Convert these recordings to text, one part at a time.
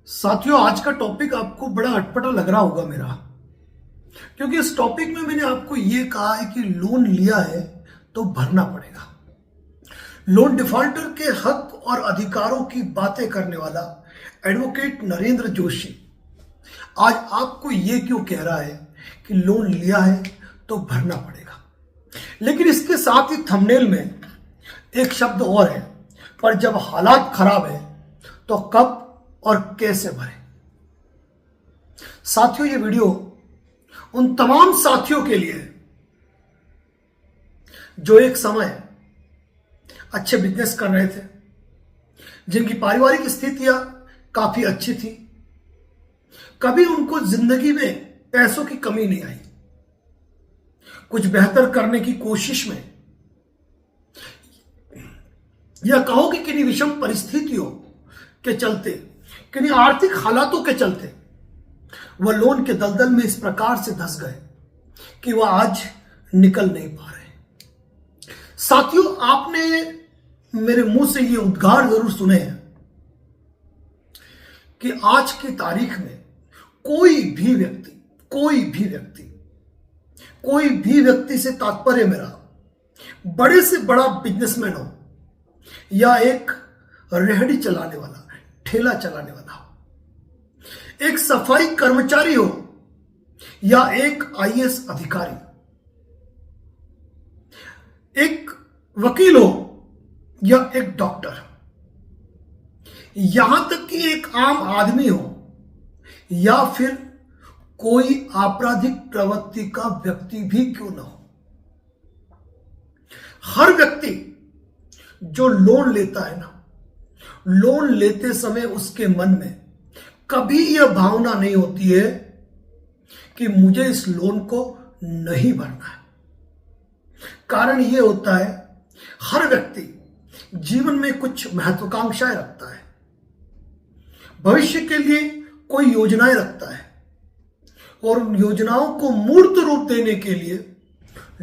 साथियों, आज का टॉपिक आपको बड़ा अटपटा लग रहा होगा मेरा, क्योंकि इस टॉपिक में मैंने आपको यह कहा है कि लोन लिया है तो भरना पड़ेगा। लोन डिफॉल्टर के हक और अधिकारों की बातें करने वाला एडवोकेट नरेंद्र जोशी आज आपको यह क्यों कह रहा है कि लोन लिया है तो भरना पड़ेगा। लेकिन इसके साथ ही थंबनेल में एक शब्द और है, पर जब हालात खराब है तो कब और कैसे भरें। साथियों, ये वीडियो उन तमाम साथियों के लिए है जो एक समय अच्छे बिजनेस कर रहे थे, जिनकी पारिवारिक स्थितियां काफी अच्छी थी, कभी उनको जिंदगी में पैसों की कमी नहीं आई। कुछ बेहतर करने की कोशिश में, या कहो कि किन्हीं विषम परिस्थितियों के चलते, किन्हीं आर्थिक हालातों के चलते वह लोन के दलदल में इस प्रकार से धंस गए कि वह आज निकल नहीं पा रहे। साथियों, आपने मेरे मुंह से ये उद्गार जरूर सुने हैं कि आज की तारीख में कोई भी व्यक्ति से तात्पर्य मेरा बड़े से बड़ा बिजनेसमैन हो, या एक रेहड़ी चलाने वाला, ठेला चलाने वाला हो, एक सफाई कर्मचारी हो, या एक आईएएस अधिकारी, एक वकील हो, या एक डॉक्टर, यहां तक कि एक आम आदमी हो, या फिर कोई आपराधिक प्रवृत्ति का व्यक्ति भी क्यों ना हो, हर व्यक्ति जो लोन लेता है ना, लोन लेते समय उसके मन में कभी यह भावना नहीं होती है कि मुझे इस लोन को नहीं भरना है। कारण यह होता है, हर व्यक्ति जीवन में कुछ महत्वाकांक्षाएं रखता है, भविष्य के लिए कोई योजनाएं रखता है, और उन योजनाओं को मूर्त रूप देने के लिए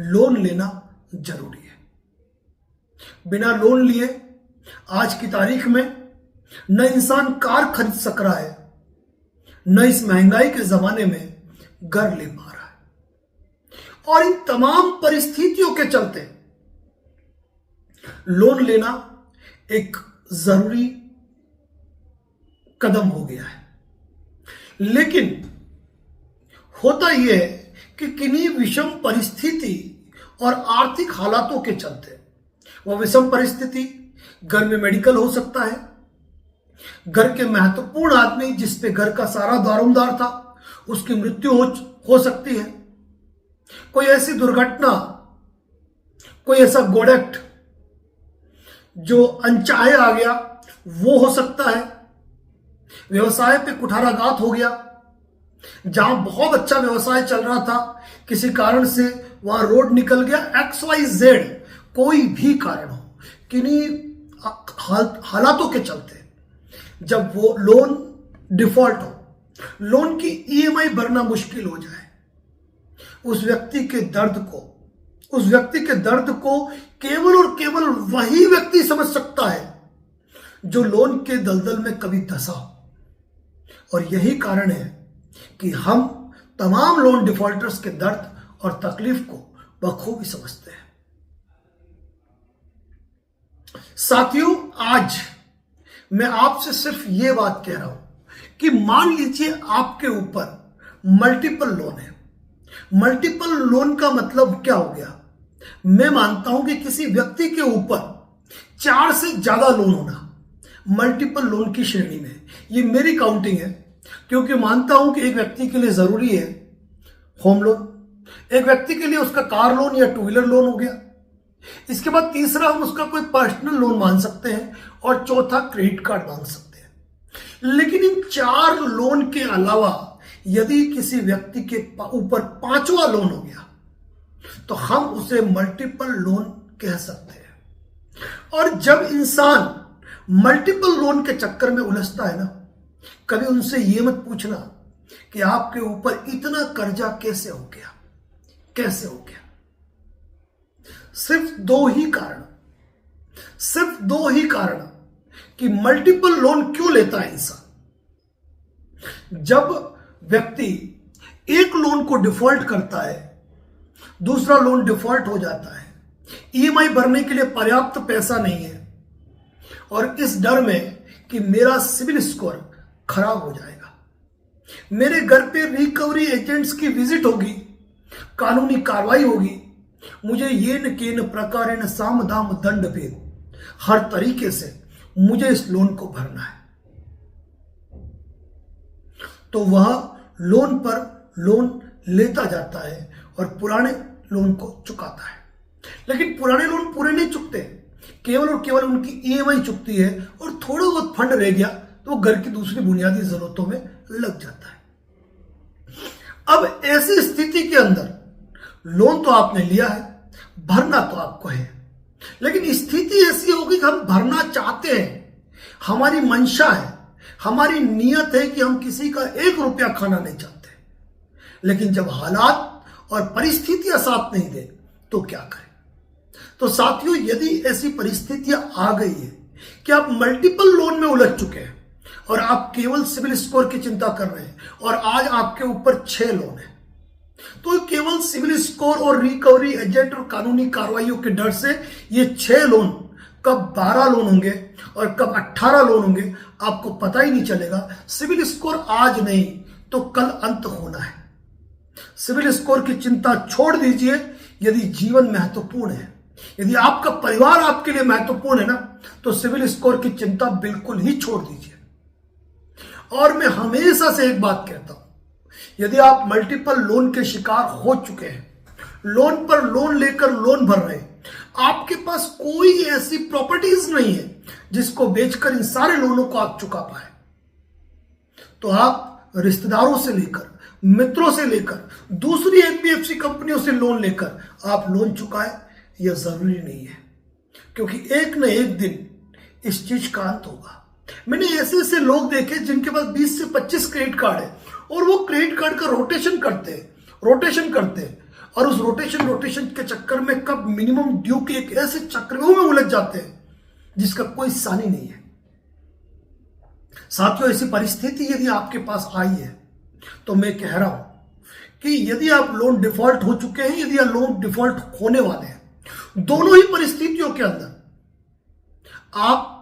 लोन लेना जरूरी है। बिना लोन लिए आज की तारीख में न इंसान कार खरीद सक रहा है, न इस महंगाई के जमाने में घर ले पा रहा है। और इन तमाम परिस्थितियों के चलते लोन लेना एक जरूरी कदम हो गया है। लेकिन होता यह है कि किन्हीं विषम परिस्थिति और आर्थिक हालातों के चलते, वह विषम परिस्थिति घर में मेडिकल हो सकता है, घर के महत्वपूर्ण आदमी जिस पे घर का सारा दारोमदार था उसकी मृत्यु हो सकती है, कोई ऐसी दुर्घटना, कोई ऐसा गोडेक्ट जो अनचाहे आ गया वो हो सकता है, व्यवसाय पे कुठाराघात हो गया, जहां बहुत अच्छा व्यवसाय चल रहा था, किसी कारण से वहां रोड निकल गया, XYZ कोई भी कारण हो, किन्हीं हालातों के चलते जब वो लोन डिफॉल्ट हो, लोन की EMI भरना मुश्किल हो जाए, उस व्यक्ति के दर्द को केवल और केवल वही व्यक्ति समझ सकता है जो लोन के दलदल में कभी धंसा हो। और यही कारण है कि हम तमाम लोन डिफॉल्टर्स के दर्द और तकलीफ को बखूबी समझते हैं। साथियों, आज मैं आपसे सिर्फ यह बात कह रहा हूं कि मान लीजिए आपके ऊपर मल्टीपल लोन है। मल्टीपल लोन का मतलब क्या हो गया? मैं मानता हूं कि किसी व्यक्ति के ऊपर 4 से ज्यादा लोन होना मल्टीपल लोन की श्रेणी में, ये मेरी काउंटिंग है, क्योंकि मानता हूं कि एक व्यक्ति के लिए जरूरी है होम लोन, एक व्यक्ति के लिए उसका कार लोन या 2 व्हीलर लोन हो गया, इसके बाद तीसरा हम उसका कोई पर्सनल लोन मान सकते हैं, और चौथा क्रेडिट कार्ड मांग सकते हैं। लेकिन इन 4 लोन के अलावा यदि किसी व्यक्ति के ऊपर 5वां लोन हो गया तो हम उसे मल्टीपल लोन कह सकते हैं। और जब इंसान मल्टीपल लोन के चक्कर में उलझता है ना, कभी उनसे यह मत पूछना कि आपके ऊपर इतना कर्जा कैसे हो गया। सिर्फ दो ही कारण कि मल्टीपल लोन क्यों लेता है इंसान। जब व्यक्ति एक लोन को डिफॉल्ट करता है, दूसरा लोन डिफॉल्ट हो जाता है, ईएमआई भरने के लिए पर्याप्त पैसा नहीं है, और इस डर में कि मेरा सिविल स्कोर खराब हो जाएगा, मेरे घर पे रिकवरी एजेंट्स की विजिट होगी, कानूनी कार्रवाई होगी, मुझे येन केन प्रकारेण साम दाम दंड भेद, हर तरीके से मुझे इस लोन को भरना है, तो वह लोन पर लोन लेता जाता है और पुराने लोन को चुकाता है। लेकिन पुराने लोन पूरे नहीं चुकते, केवल और केवल उनकी ईएमआई चुकती है और थोड़ा बहुत फंड रह गया तो वो घर की दूसरी बुनियादी जरूरतों में लग जाता है। अब ऐसी स्थिति के अंदर लोन तो आपने लिया है, भरना तो आपको है, लेकिन स्थिति ऐसी होगी कि हम भरना चाहते हैं, हमारी मंशा है, हमारी नियत है कि हम किसी का 1 रुपया खाना नहीं चाहते, लेकिन जब हालात और परिस्थितियां साथ नहीं दे तो क्या करें। तो साथियों, यदि ऐसी परिस्थितियां आ गई है कि आप मल्टीपल लोन में उलझ चुके हैं और आप केवल सिविल स्कोर की चिंता कर रहे हैं और आज आपके ऊपर 6 लोन है, तो केवल सिविल स्कोर और रिकवरी एजेंट और कानूनी कार्रवाइयों के डर से ये 6 लोन कब 12 लोन होंगे और कब 18 लोन होंगे आपको पता ही नहीं चलेगा। सिविल स्कोर आज नहीं तो कल अंत होना है। सिविल स्कोर की चिंता छोड़ दीजिए यदि जीवन महत्वपूर्ण है, यदि आपका परिवार आपके लिए महत्वपूर्ण है ना, तो सिविल स्कोर की चिंता बिल्कुल ही छोड़ दीजिए। और मैं हमेशा से एक बात कहता हूं, यदि आप मल्टीपल लोन के शिकार हो चुके हैं, लोन पर लोन लेकर लोन भर रहे हैं, आपके पास कोई ऐसी प्रॉपर्टीज नहीं है जिसको बेचकर इन सारे लोनों को आप चुका पाए, तो आप रिश्तेदारों से लेकर, मित्रों से लेकर, दूसरी एनबीएफसी कंपनियों से लोन लेकर आप लोन चुकाए, यह जरूरी नहीं है, क्योंकि एक न एक दिन इस चीज का अंत होगा। मैंने ऐसे ऐसे लोग देखे जिनके पास 20 से 25 क्रेडिट कार्ड है और वो क्रेडिट कार्ड का रोटेशन करते हैं और उस रोटेशन के चक्कर में कब मिनिमम ड्यू के एक ऐसे चक्रव्यूह में उलझ जाते हैं जिसका कोई सानी नहीं है। साथियों, ऐसी परिस्थिति यदि आपके पास आई है तो मैं कह रहा हूं कि यदि आप लोन डिफॉल्ट हो चुके हैं, यदि आप लोन डिफॉल्ट होने वाले हैं, दोनों ही परिस्थितियों के अंदर आप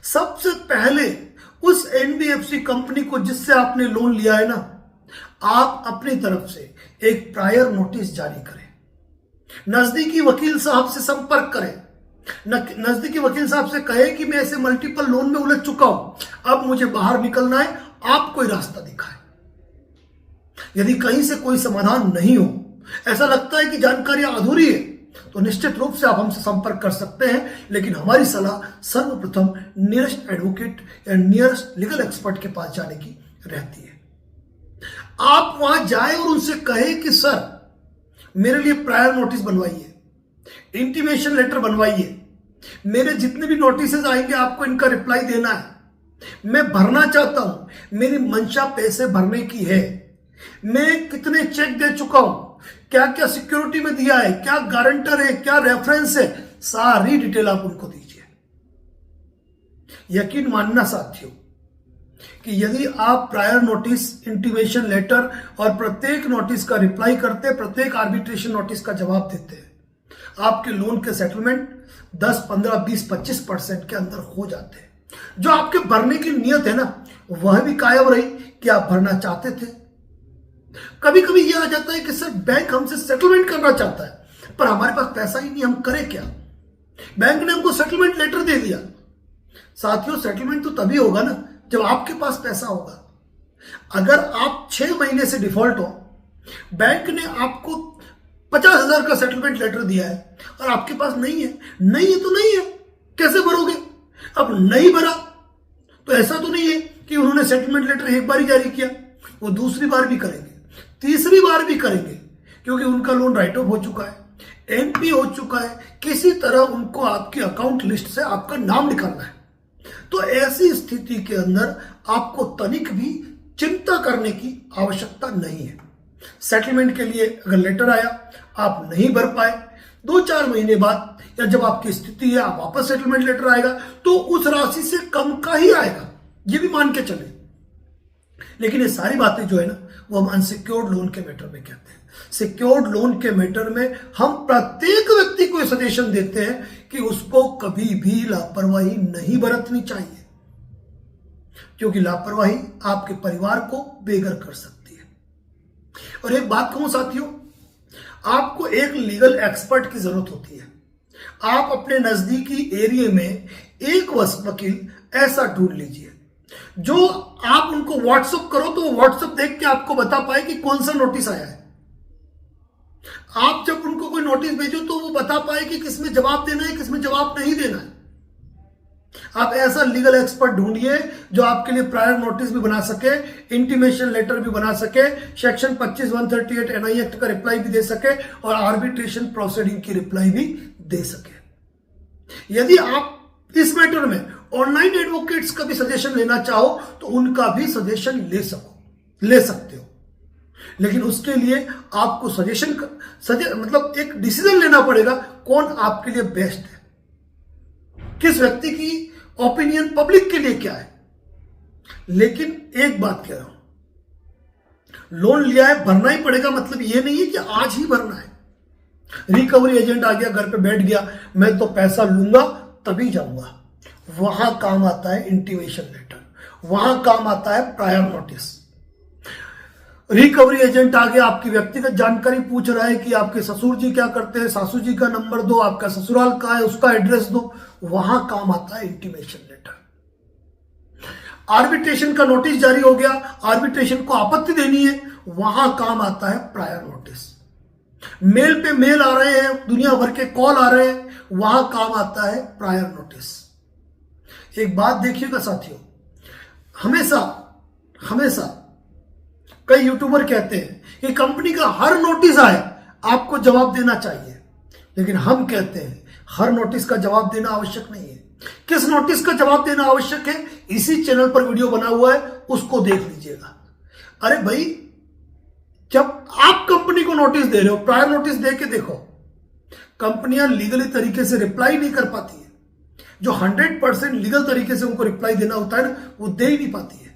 सबसे पहले उस एनबीएफसी कंपनी को जिससे आपने लोन लिया है ना, आप अपनी तरफ से एक प्रायर नोटिस जारी करें, नजदीकी वकील साहब से संपर्क करें, नजदीकी वकील साहब से कहे कि मैं ऐसे मल्टीपल लोन में उलझ चुका हूं, अब मुझे बाहर निकलना है, आप कोई रास्ता दिखाएं। यदि कहीं से कोई समाधान नहीं हो, ऐसा लगता है कि जानकारियां अधूरी है, तो निश्चित रूप से आप हमसे संपर्क कर सकते हैं, लेकिन हमारी सलाह सर्वप्रथम नियरेस्ट एडवोकेट या नियरेस्ट लीगल एक्सपर्ट के पास जाने की रहती है। आप वहां जाए और उनसे कहे कि सर, मेरे लिए प्रायर नोटिस बनवाइए, इंटीमेशन लेटर बनवाइए, मेरे जितने भी नोटिस आएंगे आपको इनका रिप्लाई देना है, मैं भरना चाहता हूं, मेरी मंशा पैसे भरने की है, मैं कितने चेक दे चुका हूं, क्या क्या सिक्योरिटी में दिया है, क्या गारंटर है, क्या रेफरेंस है, सारी डिटेल आप उनको दीजिए। यकीन मानना साथियों कि यदि आप प्रायर नोटिस, इंटीमेशन लेटर और प्रत्येक नोटिस का रिप्लाई करते, प्रत्येक आर्बिट्रेशन नोटिस का जवाब देते, आपके लोन के सेटलमेंट 10, 15, 20, 25% के अंदर हो जाते हैं। जो आपके भरने की नियत है ना, वह भी कायम रही कि आप भरना चाहते थे। कभी कभी यह आ जाता है कि सर, बैंक हमसे सेटलमेंट करना चाहता है पर हमारे पास पैसा ही नहीं, हम करें क्या। बैंक ने हमको सेटलमेंट लेटर दे दिया। साथियों, सेटलमेंट तो तभी होगा ना जब आपके पास पैसा होगा। अगर आप 6 महीने से डिफॉल्ट हो, बैंक ने आपको 50,000 का सेटलमेंट लेटर दिया है और आपके पास नहीं है, नहीं है तो नहीं है, कैसे भरोगे। अब नहीं भरा तो ऐसा तो नहीं है कि उन्होंने सेटलमेंट लेटर एक बार ही जारी किया, वो दूसरी बार भी करेंगे, तीसरी बार भी करेंगे, क्योंकि उनका लोन राइट ऑफ हो चुका है, एनपी हो चुका है, किसी तरह उनको आपकी अकाउंट लिस्ट से आपका नाम निकालना है। तो ऐसी स्थिति के अंदर आपको तनिक भी चिंता करने की आवश्यकता नहीं है। सेटलमेंट के लिए अगर लेटर आया, आप नहीं भर पाए, 2-4 महीने बाद या जब आपकी स्थिति है, आप वापस सेटलमेंट लेटर आएगा तो उस राशि से कम का ही आएगा, ये भी मान के चले। लेकिन ये सारी बातें जो है ना, वो हम अनसिक्योर्ड लोन के मैटर में कहते हैं। सिक्योर्ड लोन के मैटर में हम प्रत्येक व्यक्ति को सजेशन देते हैं कि उसको कभी भी लापरवाही नहीं बरतनी चाहिए, क्योंकि लापरवाही आपके परिवार को बेघर कर सकती है। और एक बात कहूं साथियों, आपको एक लीगल एक्सपर्ट की जरूरत होती है। आप अपने नजदीकी एरिया में एक वकील ऐसा ढूंढ लीजिए जो आप उनको व्हाट्सएप करो तो वो व्हाट्सएप देख के आपको बता पाए कि कौन सा नोटिस आया है। आप जब उनको कोई नोटिस भेजो तो वो बता पाए कि किसमें जवाब देना है, किसमें जवाब नहीं देना है। आप ऐसा लीगल एक्सपर्ट ढूंढिए जो आपके लिए प्रायर नोटिस भी बना सके, इंटीमेशन लेटर भी बना सके, सेक्शन 25(138) एनआई एक्ट का रिप्लाई भी दे सके और आर्बिट्रेशन प्रोसीडिंग की रिप्लाई भी दे सके। यदि आप इस मैटर में ऑनलाइन एडवोकेट्स का भी सजेशन लेना चाहो तो उनका भी सजेशन ले सकते हो, लेकिन उसके लिए आपको मतलब एक डिसीजन लेना पड़ेगा कौन आपके लिए बेस्ट है, किस व्यक्ति की ओपिनियन पब्लिक के लिए क्या है। लेकिन एक बात कह रहा हूं, लोन लिया है भरना ही पड़ेगा, मतलब यह नहीं है कि आज ही भरना है। रिकवरी एजेंट आ गया, घर पे बैठ गया, मैं तो पैसा लूंगा तभी जाऊंगा, वहां काम आता है इंटीमेशन लेटर, वहां काम आता है प्रायर नोटिस। रिकवरी एजेंट आ गया, आपकी व्यक्तिगत जानकारी पूछ रहा है कि आपके ससुर जी क्या करते हैं, सासू जी का नंबर दो, आपका ससुराल कहां है उसका एड्रेस दो, वहां काम आता है इंटीमेशन लेटर। आर्बिट्रेशन का नोटिस जारी हो गया, आर्बिट्रेशन को आपत्ति देनी है, वहां काम आता है प्रायर नोटिस। मेल पे मेल आ रहे हैं, दुनिया भर के कॉल आ रहे हैं, वहां काम आता है प्रायर नोटिस। एक बात देखिएगा साथियों, हमेशा कई यूट्यूबर कहते हैं कि कंपनी का हर नोटिस आए आपको जवाब देना चाहिए, लेकिन हम कहते हैं हर नोटिस का जवाब देना आवश्यक नहीं है। किस नोटिस का जवाब देना आवश्यक है, इसी चैनल पर वीडियो बना हुआ है, उसको देख लीजिएगा। अरे भाई, जब आप कंपनी को नोटिस दे रहे हो, प्रायर नोटिस दे के देखो, कंपनियां लीगली तरीके से रिप्लाई नहीं कर पाती है। जो 100% लीगल तरीके से उनको रिप्लाई देना होता है ना, वो दे ही नहीं पाती है।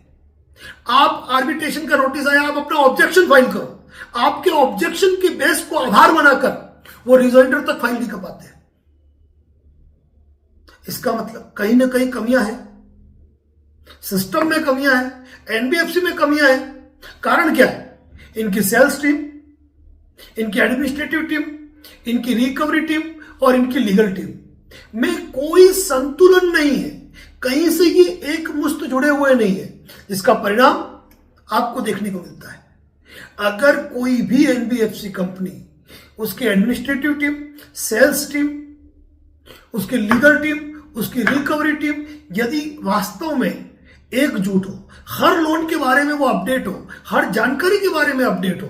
आप आर्बिट्रेशन का नोटिस आया, आप अपना ऑब्जेक्शन फाइल करो, आपके ऑब्जेक्शन के बेस को आधार बनाकर वो रिजॉइंडर तक फाइल नहीं कर पाते हैं। इसका मतलब कहीं ना कहीं कमियां हैं, सिस्टम में कमियां हैं, एनबीएफसी में कमियां हैं। कारण क्या है? इनकी सेल्स टीम, इनकी एडमिनिस्ट्रेटिव टीम, इनकी रिकवरी टीम और इनकी लीगल टीम में कोई संतुलन नहीं है। कहीं से ये एक मुश्त जुड़े हुए नहीं है, जिसका परिणाम आपको देखने को मिलता है। अगर कोई भी एनबीएफसी कंपनी, उसकी एडमिनिस्ट्रेटिव टीम, सेल्स टीम, उसकी लीगल टीम, उसकी रिकवरी टीम यदि वास्तव में एकजुट हो, हर लोन के बारे में वो अपडेट हो, हर जानकारी के बारे में अपडेट हो,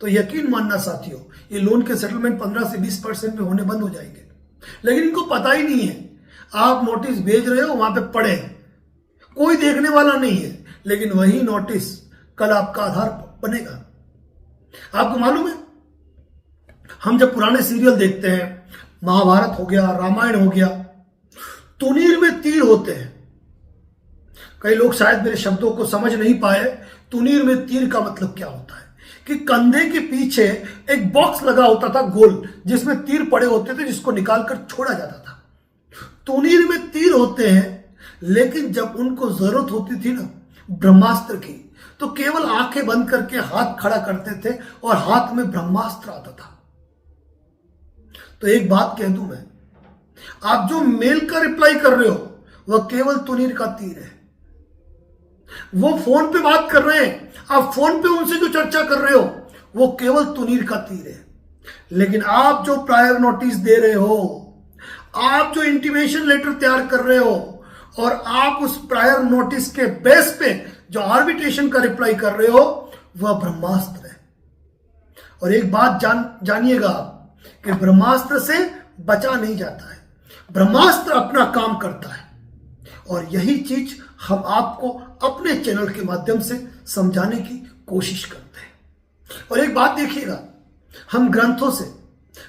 तो यकीन मानना साथियों, ये लोन के सेटलमेंट 15 से 20% में होने बंद हो जाएंगे। लेकिन इनको पता ही नहीं है, आप नोटिस भेज रहे हो, वहां पे पड़े, कोई देखने वाला नहीं है, लेकिन वही नोटिस कल आपका आधार बनेगा। आपको मालूम है, हम जब पुराने सीरियल देखते हैं, महाभारत हो गया, रामायण हो गया, तुनीर में तीर होते हैं। कई लोग शायद मेरे शब्दों को समझ नहीं पाए। तुनीर में तीर का मतलब क्या होता है कि कंधे के पीछे एक बॉक्स लगा होता था गोल, जिसमें तीर पड़े होते थे, जिसको निकालकर छोड़ा जाता था। तुनीर में तीर होते हैं, लेकिन जब उनको जरूरत होती थी ना ब्रह्मास्त्र की, तो केवल आंखें बंद करके हाथ खड़ा करते थे और हाथ में ब्रह्मास्त्र आता था। तो एक बात कह दूं मैं, आप जो मेल का रिप्लाई कर रहे हो वह केवल तुनीर का तीर है। वो फोन पे बात कर रहे हैं, आप फोन पे उनसे जो चर्चा कर रहे हो वो केवल तुनीर का तीर है। लेकिन आप जो प्रायर नोटिस दे रहे हो, आप जो इंटीमेशन लेटर तैयार कर रहे हो और आप उस प्रायर नोटिस के बेस पे जो आर्बिट्रेशन का रिप्लाई कर रहे हो, वह ब्रह्मास्त्र है। और एक बात जानिएगा आप कि ब्रह्मास्त्र से बचा नहीं जाता है, ब्रह्मास्त्र अपना काम करता है। और यही चीज हम आपको अपने चैनल के माध्यम से समझाने की कोशिश करते हैं। और एक बात देखिएगा, हम ग्रंथों से,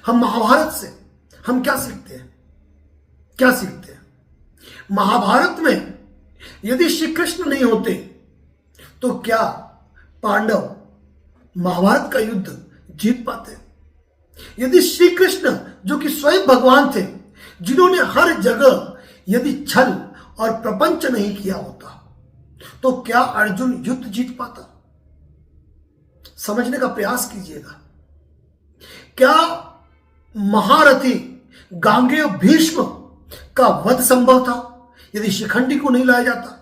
हम महाभारत से हम क्या सीखते हैं? महाभारत में यदि श्री कृष्ण नहीं होते तो क्या पांडव महाभारत का युद्ध जीत पाते? यदि श्री कृष्ण जो कि स्वयं भगवान थे, जिन्होंने हर जगह यदि छल और प्रपंच नहीं किया होता, तो क्या अर्जुन युद्ध जीत पाता? समझने का प्रयास कीजिएगा। क्या महारथी गांगेय भीष्म का वध संभव था यदि शिखंडी को नहीं लाया जाता?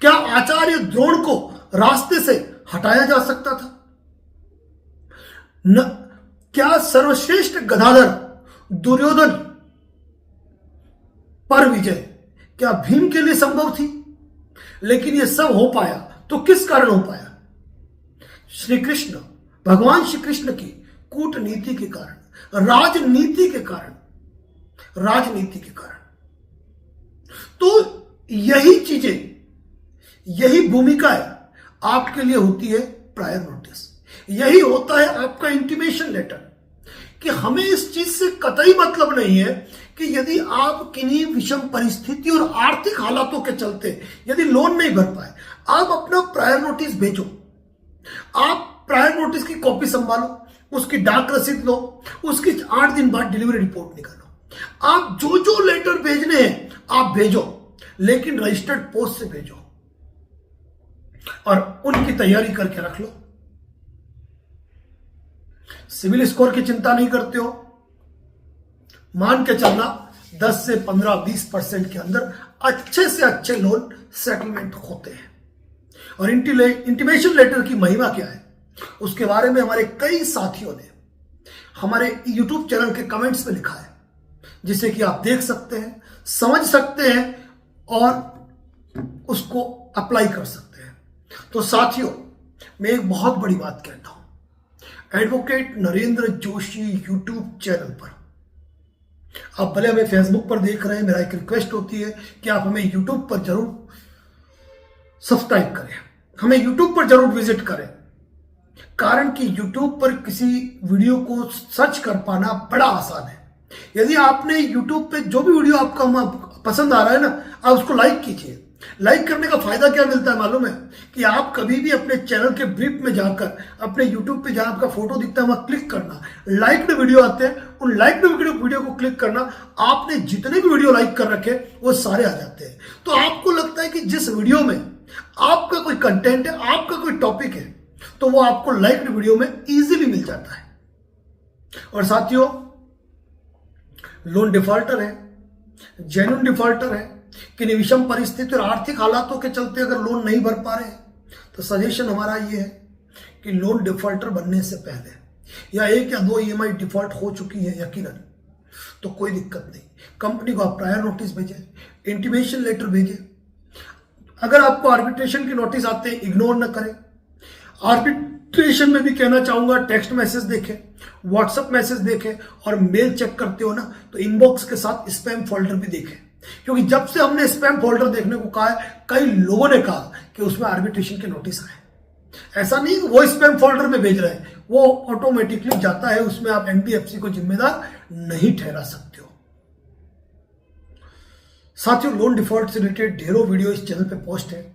क्या आचार्य द्रोण को रास्ते से हटाया जा सकता था? क्या सर्वश्रेष्ठ गदाधर दुर्योधन पर विजय क्या भीम के लिए संभव थी? लेकिन यह सब हो पाया तो किस कारण हो पाया? श्री कृष्ण, भगवान श्री कृष्ण की कूटनीति के कारण, राजनीति के कारण। तो यही चीजें, यही भूमिकाएं आपके लिए होती है प्रायर नोटिस। यही होता है आपका इंटीमेशन लेटर कि हमें इस चीज से कतई मतलब नहीं है कि यदि आप किन्हीं विषम परिस्थिति और आर्थिक हालातों के चलते यदि लोन नहीं भर पाए, आप अपना प्रायर नोटिस भेजो। आप प्रायर नोटिस की कॉपी संभालो, उसकी डाक रसीद लो, उसकी 8 दिन बाद डिलीवरी रिपोर्ट निकालो। आप जो जो लेटर भेजने हैं आप भेजो, लेकिन रजिस्टर्ड पोस्ट से भेजो और उनकी तैयारी करके रख लो। सिविल स्कोर की चिंता नहीं करते हो, मान के चलना 10 से 15-20% के अंदर अच्छे से अच्छे लोन सेटलमेंट होते हैं। और इंटीमेशन लेटर की महिमा क्या है, उसके बारे में हमारे कई साथियों ने हमारे YouTube चैनल के कमेंट्स में लिखा है, जिसे कि आप देख सकते हैं, समझ सकते हैं और उसको अप्लाई कर सकते हैं। तो साथियों, मैं एक बहुत बड़ी बात कहता हूं, advocate Narendra Joshi YouTube channel पर, आप भले हमें फेसबुक पर देख रहे हैं, मेरा एक रिक्वेस्ट होती है कि आप हमें YouTube पर जरूर सब्सक्राइब करें, हमें YouTube पर जरूर विजिट करें। कारण कि YouTube पर किसी वीडियो को सर्च कर पाना बड़ा आसान है। यदि आपने YouTube पे जो भी वीडियो आपका पसंद आ रहा है ना, आप उसको लाइक कीजिए। लाइक करने का फायदा क्या मिलता है मालूम है? कि आप कभी भी अपने चैनल के ब्रीफ में जाकर अपने YouTube पे जहां आपका फोटो दिखता है वहां क्लिक करना, लाइक्ड वीडियो आते हैं, उन लाइक्ड वीडियो को क्लिक करना, आपने जितने भी वीडियो लाइक कर रखे वो सारे आ जाते हैं। तो आपको लगता है कि जिस वीडियो में आपका कोई कंटेंट है, आपका कोई टॉपिक है, तो वो आपको लाइक्ड वीडियो में इजीली मिल जाता है। और साथियों, लोन डिफॉल्टर है, जेन्युइन डिफॉल्टर है कि विषम परिस्थिति और आर्थिक हालातों के चलते अगर लोन नहीं भर पा रहे हैं, तो सजेशन हमारा ये है कि लोन डिफॉल्टर बनने से पहले या 1 या 2 EMI डिफॉल्ट हो चुकी है यकीनन, तो कोई दिक्कत नहीं, कंपनी को आप प्रायर नोटिस भेजें, इंटीमेशन लेटर भेजें। अगर आपको आर्बिट्रेशन की नोटिस आते हैं, इग्नोर न करें। आर्बिट्रेशन में भी कहना चाहूंगा, टेक्स्ट मैसेज देखें, व्हाट्सएप मैसेज देखें और मेल चेक करते हो ना, तो इनबॉक्स के साथ स्पैम फोल्डर भी देखें। क्योंकि जब से हमने स्पैम फोल्डर देखने को कहा है, कई लोगों ने कहा कि उसमें आर्बिट्रेशन की नोटिस आए। ऐसा नहीं कि वो स्पैम फोल्डर में भेज रहे हैं, वो ऑटोमेटिकली जाता है, उसमें आप NBFC को जिम्मेदार नहीं ठहरा सकते हो। साथियों, लोन डिफॉल्ट से रिलेटेड ढेरों वीडियो इस चैनल पे पोस्ट है,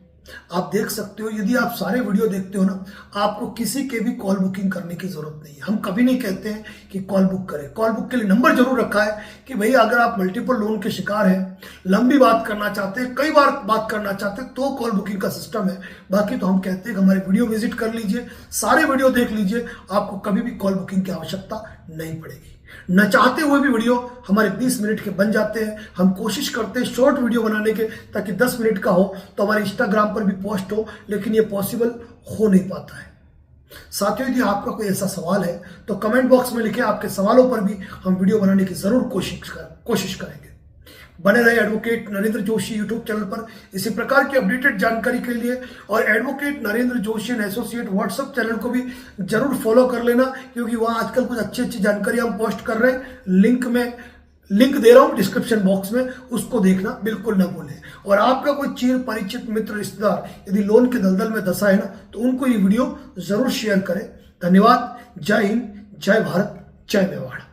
आप देख सकते हो। यदि आप सारे वीडियो देखते हो ना, आपको किसी के भी कॉल बुकिंग करने की जरूरत नहीं है। हम कभी नहीं कहते हैं कि कॉल बुक करें। कॉल बुक के लिए नंबर जरूर रखा है कि भाई अगर आप मल्टीपल लोन के शिकार हैं, लंबी बात करना चाहते हैं, कई बार बात करना चाहते हैं, तो कॉल बुकिंग का सिस्टम है। बाकी तो हम कहते हैं कि हमारे वीडियो विजिट कर लीजिए, सारे वीडियो देख लीजिए, आपको कभी भी कॉल बुकिंग की आवश्यकता नहीं पड़ेगी। न चाहते हुए भी वीडियो हमारे 20 मिनट के बन जाते हैं। हम कोशिश करते हैं शॉर्ट वीडियो बनाने के, ताकि 10 मिनट का हो तो हमारे इंस्टाग्राम पर भी पोस्ट हो, लेकिन ये पॉसिबल हो नहीं पाता है। साथियों, यदि आपका कोई ऐसा सवाल है तो कमेंट बॉक्स में लिखें, आपके सवालों पर भी हम वीडियो बनाने की जरूर कोशिश करेंगे। बने रहे advocate Narendra Joshi YouTube channel पर इसी प्रकार की अपडेटेड जानकारी के लिए। और advocate Narendra Joshi and associate WhatsApp channel को भी जरूर फॉलो कर लेना, क्योंकि वहां आजकल कुछ अच्छी अच्छी जानकारी हम पोस्ट कर रहे हैं। लिंक दे रहा हूं डिस्क्रिप्शन बॉक्स में, उसको देखना बिल्कुल ना भूलें। और आपका कोई चिर परिचित मित्र रिश्तेदार यदि लोन के दलदल में दशा है ना, तो उनको ये वीडियो जरूर शेयर करें। धन्यवाद। जय हिंद, जय भारत, जय मेवाड़।